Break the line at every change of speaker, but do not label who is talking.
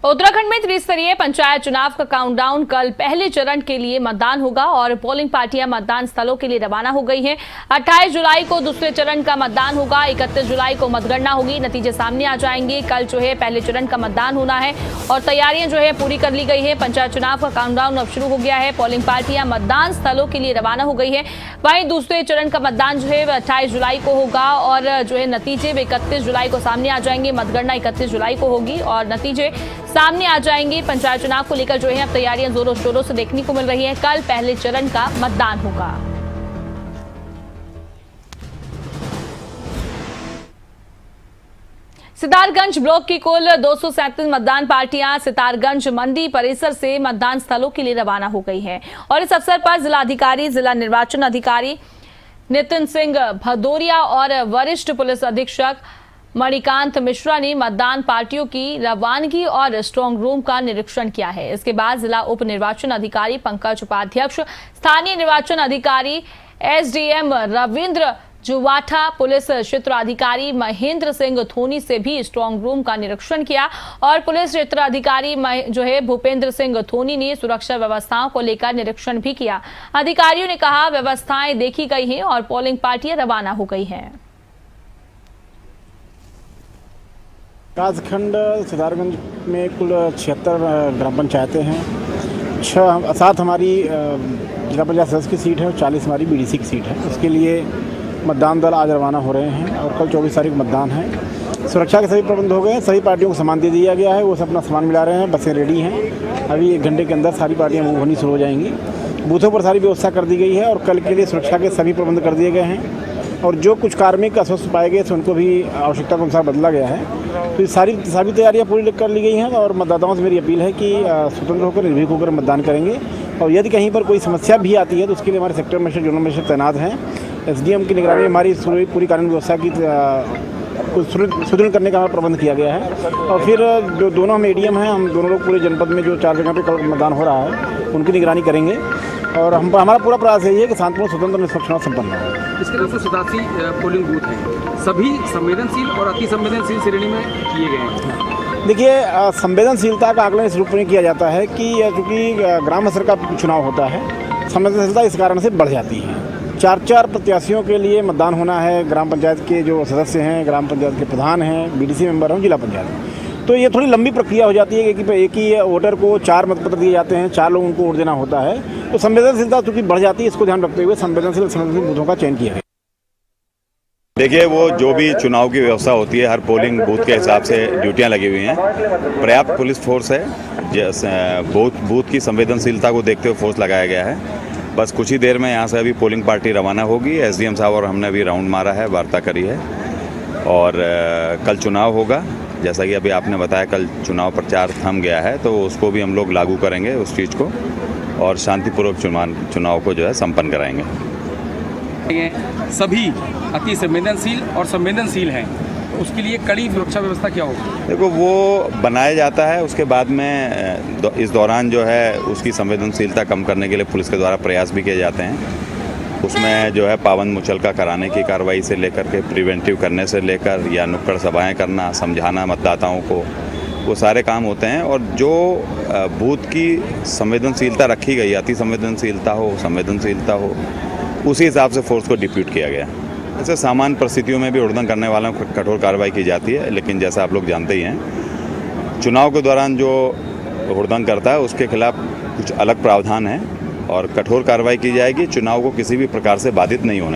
उत्तराखंड में त्रिस्तरीय पंचायत चुनाव का काउंटडाउन कल पहले चरण के लिए मतदान होगा और पोलिंग पार्टियां मतदान स्थलों के लिए रवाना हो गई हैं। 28 जुलाई को दूसरे चरण का मतदान होगा। 31 जुलाई को मतगणना होगी, नतीजे सामने आ जाएंगे। कल जो है पहले चरण का मतदान होना है और तैयारियां जो है पूरी कर ली गई है। पंचायत चुनाव का काउंटडाउन अब शुरू हो गया है। पोलिंग पार्टियां मतदान स्थलों के लिए रवाना हो गई है। वहीं दूसरे चरण का मतदान जो है 28 जुलाई को होगा और जो है नतीजे 31 जुलाई को सामने आ जाएंगे। मतगणना 31 जुलाई को होगी और नतीजे सामने आ जाएंगे। पंचायत चुनाव को लेकर जो है अब तैयारियां जोरों शोरों से देखने को मिल रही है। कल पहले चरण का मतदान होगा। सितारगंज ब्लॉक की कुल 237 मतदान पार्टियां सितारगंज मंडी परिसर से मतदान स्थलों के लिए रवाना हो गई हैं और इस अवसर पर जिलाधिकारी, जिला निर्वाचन अधिकारी नितिन सिंह भदौरिया और वरिष्ठ पुलिस अधीक्षक मणिकांत मिश्रा ने मतदान पार्टियों की रवानगी और स्ट्रांग रूम का निरीक्षण किया है। इसके बाद जिला उप निर्वाचन अधिकारी पंकज उपाध्यक्ष, स्थानीय निर्वाचन अधिकारी एसडीएम रविंद्र जुवाठा, पुलिस क्षेत्राधिकारी महेंद्र सिंह धोनी से भी स्ट्रांग रूम का निरीक्षण किया और पुलिस क्षेत्राधिकारी जो है भूपेंद्र सिंह धोनी ने सुरक्षा व्यवस्थाओं को लेकर निरीक्षण भी किया। अधिकारियों ने कहा व्यवस्थाएं देखी गई हैं और पोलिंग पार्टियां रवाना हो गई हैं।
कासखंड सितारगंज में कुल 76 ग्राम पंचायतें हैं। 7 हमारी जिला पंचायत सदस्य की सीट है और 40 हमारी बीडीसी की सीट है। उसके लिए मतदान दल आज रवाना हो रहे हैं और कल 24 तारीख मतदान है। सुरक्षा के सभी प्रबंध हो गए हैं। सभी पार्टियों को सामान दे दिया गया है, वो सब अपना सामान मिला रहे हैं। बसें रेडी हैं। अभी 1 घंटे के अंदर सारी पार्टियाँ मूव होनी शुरू हो जाएंगी। बूथों पर सारी व्यवस्था कर दी गई है और कल के लिए सुरक्षा के सभी प्रबंध कर दिए गए हैं और जो कुछ कार्मिक अस्वस्थ पाए गए थे उनको भी आवश्यकता के अनुसार बदला गया है। तो सभी तैयारियां पूरी कर ली गई हैं और मतदाताओं से मेरी अपील है कि स्वतंत्र होकर, निर्भीक होकर मतदान करेंगे और यदि कहीं पर कोई समस्या भी आती है तो उसके लिए हमारे सेक्टर मजिस्ट्रेट, जोनल मजिस्ट्रेट तैनात हैं। एसडीएम की निगरानी हमारी पूरी कानून व्यवस्था की सुदृढ़ करने का हमारा प्रबंध किया गया है और फिर जो दोनों हम एडीएम हैं, हम दोनों लोग पूरे जनपद में जो 4 जगह पे कल मतदान हो रहा है उनकी निगरानी करेंगे और हमारा पूरा प्रयास यही है कि शांतिपूर्ण, स्वतंत्र और निष्पक्ष चुनाव संपन्न हो।
इसके 287 पोलिंग बूथ हैं, सभी संवेदनशील और अति संवेदनशील श्रेणी में किए गए हैं।
देखिए, संवेदनशीलता का आकलन इस रूप में किया जाता है कि चूँकि ग्राम स्तर का चुनाव होता है, संवेदनशीलता इस कारण से बढ़ जाती है। 4 प्रत्याशियों के लिए मतदान होना है। ग्राम पंचायत के जो सदस्य हैं, ग्राम पंचायत के प्रधान हैं, बीडीसी मेंबर हैं, जिला पंचायत, तो ये थोड़ी लंबी प्रक्रिया हो जाती है कि एक ही वोटर को 4 मतपत्र दिए जाते हैं, 4 लोगों को वोट देना होता है। तो संवेदनशीलता चूँकि बढ़ जाती है, इसको ध्यान रखते हुए संवेदनशील बूथों का चयन किया है।
देखिए, वो जो भी चुनाव की व्यवस्था होती है, हर पोलिंग बूथ के हिसाब से ड्यूटियां लगी हुई हैं। पर्याप्त पुलिस फोर्स है। बूथ की संवेदनशीलता को देखते हुए फोर्स लगाया गया है। बस कुछ ही देर में यहाँ से अभी पोलिंग पार्टी रवाना होगी। एसडीएम साहब और हमने अभी राउंड मारा है, वार्ता करी है और कल चुनाव होगा। जैसा कि अभी आपने बताया, कल चुनाव प्रचार थम गया है तो उसको भी हम लोग लागू करेंगे उस चीज़ को और शांतिपूर्वक चुनाव को जो है संपन्न कराएंगे।
सभी अति संवेदनशील और संवेदनशील हैं, उसके लिए कड़ी सुरक्षा व्यवस्था क्या होगी?
देखो, वो बनाया जाता है, उसके बाद में इस दौरान जो है उसकी संवेदनशीलता कम करने के लिए पुलिस के द्वारा प्रयास भी किए जाते हैं। उसमें जो है पाबंद मुचलका कराने की कार्रवाई से लेकर के प्रिवेंटिव करने से लेकर या नुक्कड़ सभाएं करना, समझाना मतदाताओं को, वो सारे काम होते हैं। और जो बूथ की संवेदनशीलता रखी गई, अति संवेदनशीलता हो, संवेदनशीलता हो, उसी हिसाब से फोर्स को डिप्यूट किया गया। ऐसे सामान्य परिस्थितियों में भी उल्लंघन करने वालों को कठोर कार्रवाई की जाती है, लेकिन जैसा आप लोग जानते ही हैं, चुनाव के दौरान जो उल्लंघन करता है उसके खिलाफ कुछ अलग प्रावधान है और कठोर कार्रवाई की जाएगी। चुनाव को किसी भी प्रकार से बाधित नहीं होना।